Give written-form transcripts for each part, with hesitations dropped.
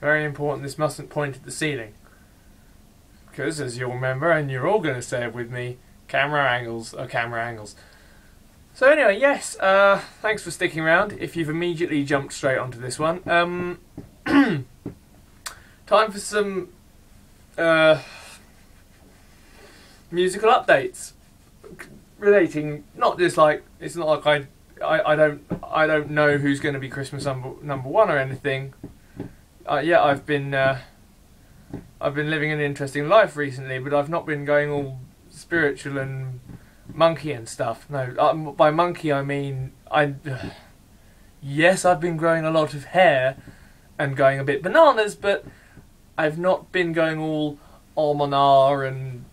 Very important, this mustn't point at the ceiling. Because, as you'll remember, and you're all going to say it with me, camera angles are camera angles. So anyway, yes, thanks for sticking around, if you've immediately jumped straight onto this one. Time for some musical updates. Relating, not just like, it's not like I don't know who's going to be Christmas number one or anything. Yeah, I've been living an interesting life recently, but I've not been going all spiritual and monkey and stuff. No, by monkey I mean yes, I've been growing a lot of hair and going a bit bananas, but I've not been going all almonar and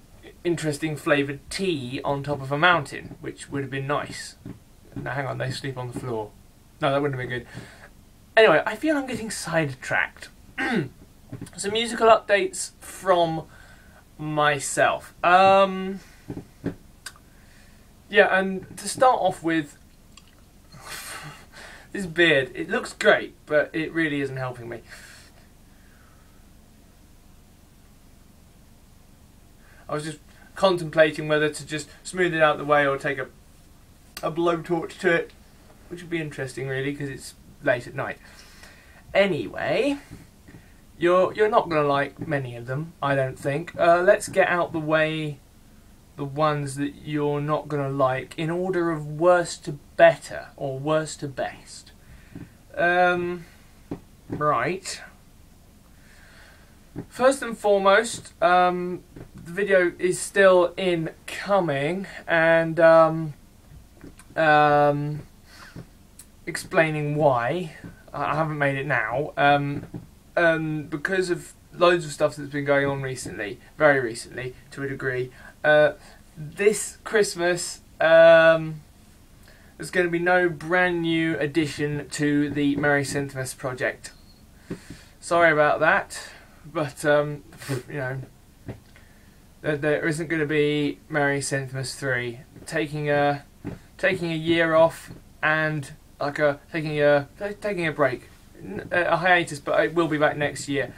interesting flavoured tea on top of a mountain, which would have been nice. Now hang on, they sleep on the floor. No, that wouldn't have been good. Anyway, I feel I'm getting sidetracked. Some musical updates from myself. Yeah, and to start off with, this beard, it looks great, but it really isn't helping me. I was just contemplating whether to just smooth it out of the way or take a blowtorch to it, which would be interesting really, because it's late at night. Anyway, you're not going to like many of them, I don't think. Let's get out the way the ones that you're not going to like in order of worst to better, or worst to best. Right. First and foremost, the video is still incoming, and explaining why I haven't made it now, because of loads of stuff that's been going on recently, very recently to a degree. This Christmas there's going to be no brand new addition to the Merry Synthmas project. Sorry about that, but you know, there isn't going to be Merry Synthmas 3. Taking a year off and taking a break, a hiatus, but it will be back next year.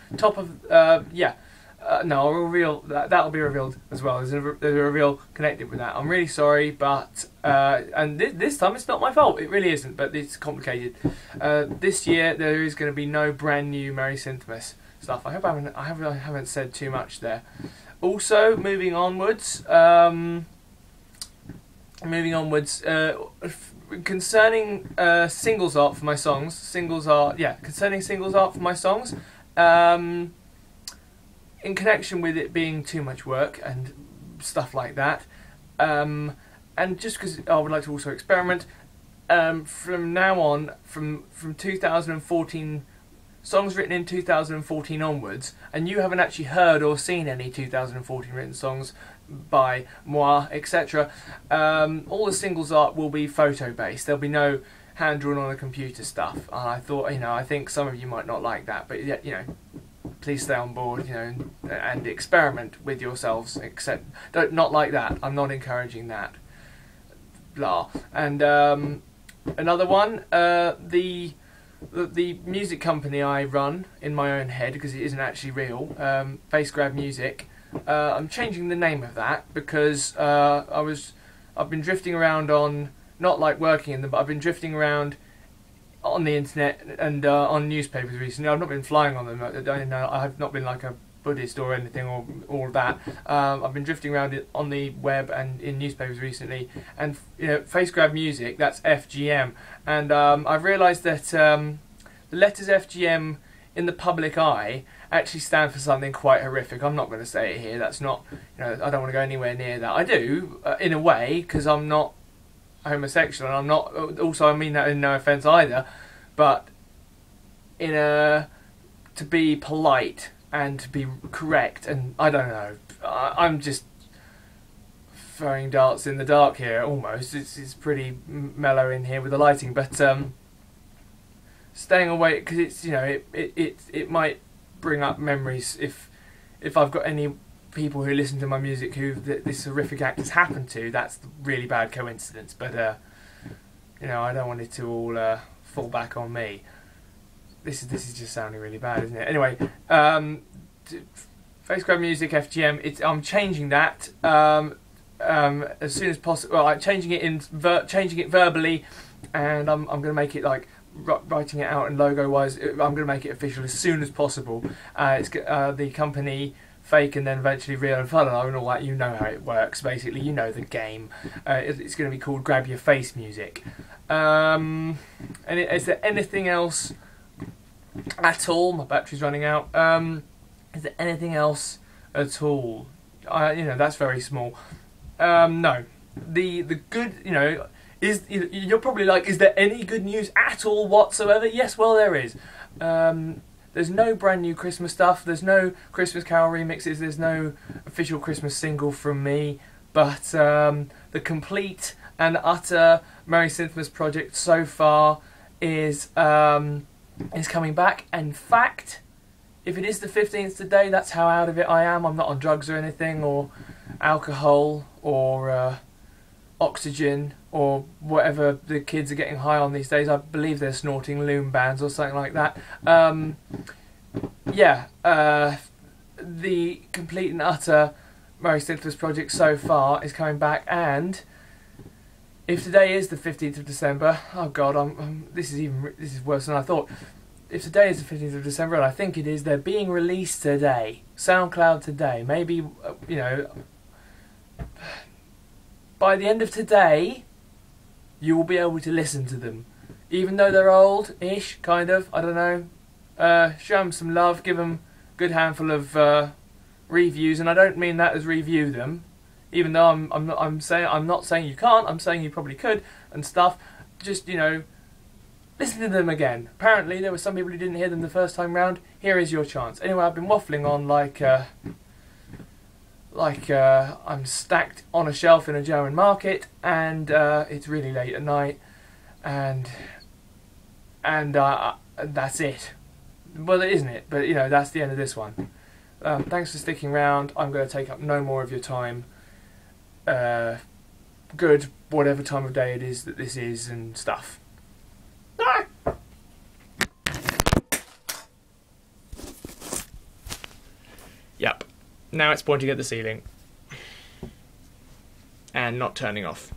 No, I'll reveal that'll be revealed as well. There's a reveal connected with that. I'm really sorry, but and this time it's not my fault. It really isn't, but it's complicated. This year there is going to be no brand new Merry Synthmas stuff. I hope I haven't said too much there. Also, moving onwards. Concerning singles art for my songs. Concerning singles art for my songs. In connection with it being too much work and stuff like that, and just because I would like to also experiment, from now on, from 2014, songs written in 2014 onwards, and you haven't actually heard or seen any 2014 written songs by moi, etc., all the singles art will be photo based. There'll be no hand drawn on a computer stuff. And I thought, you know, I think some of you might not like that, but you know, please stay on board, you know, and experiment with yourselves. Except, not like that. I'm not encouraging that. Blah. And another one, the music company I run in my own head, because it isn't actually real, Face Grab Music. I'm changing the name of that because I've been drifting around on, not like working in them, but I've been drifting around on the internet and on newspapers recently. I've not been flying on them. I have not been like a Buddhist or anything or all of that. I've been drifting around on the web and in newspapers recently, and you know, Face Grab Music, that's FGM, and I've realised that the letters FGM in the public eye actually stand for something quite horrific. I'm not going to say it here. That's not, you know, I don't want to go anywhere near that. I do in a way, because I'm not homosexual, and I'm not. Also, I mean that in no offence either, but to be polite and to be correct, and I don't know. I'm just throwing darts in the dark here. Almost, it's pretty mellow in here with the lighting, but staying away, because it's, you know, it might bring up memories if I've got any people who listen to my music who this horrific act has happened to. That's a really bad coincidence, but you know, I don't want it to all fall back on me. this is just sounding really bad, isn't it? Anyway, Face Grab Music FGM. I'm changing that as soon as possible. Well, I'm changing it verbally, and I'm going to make it like writing it out and logo wise. I'm going to make it official as soon as possible. It's the company Fake and then eventually Real and Fun and all that. You know how it works. Basically, you know the game. It's going to be called Grab Your Face Music. And is there anything else at all? My battery's running out. Is there anything else at all? That's very small. No. The good, is you're probably like, is there any good news at all whatsoever? Yes, well there is. There's no brand new Christmas stuff. There's no Christmas Carol remixes. There's no official Christmas single from me. But the complete and utter Merry Synthmas project so far is coming back. In fact, if it is the 15th today, that's how out of it I am. I'm not on drugs or anything, or alcohol, or oxygen, or whatever the kids are getting high on these days. I believe they're snorting loom bands or something like that. The complete and utter Merry Synthmas project so far is coming back, and if today is the 15th of December, oh god, this is worse than I thought. If today is the 15th of December, and I think it is, they're being released today. SoundCloud today. Maybe, by the end of today, you will be able to listen to them. Even though they're old-ish, kind of, I don't know. Show them some love, give them a good handful of reviews, and I don't mean that as review them. Even though I'm not saying you can't, I'm saying you probably could, and stuff. Just, listen to them again. Apparently there were some people who didn't hear them the first time round. Here is your chance. Anyway, I've been waffling on like I'm stacked on a shelf in a German market, and it's really late at night, and that's it. Well, it isn't it, but that's the end of this one. Thanks for sticking around. I'm going to take up no more of your time. Good, whatever time of day it is that this is and stuff. Yep. Now it's pointing at the ceiling. And not turning off.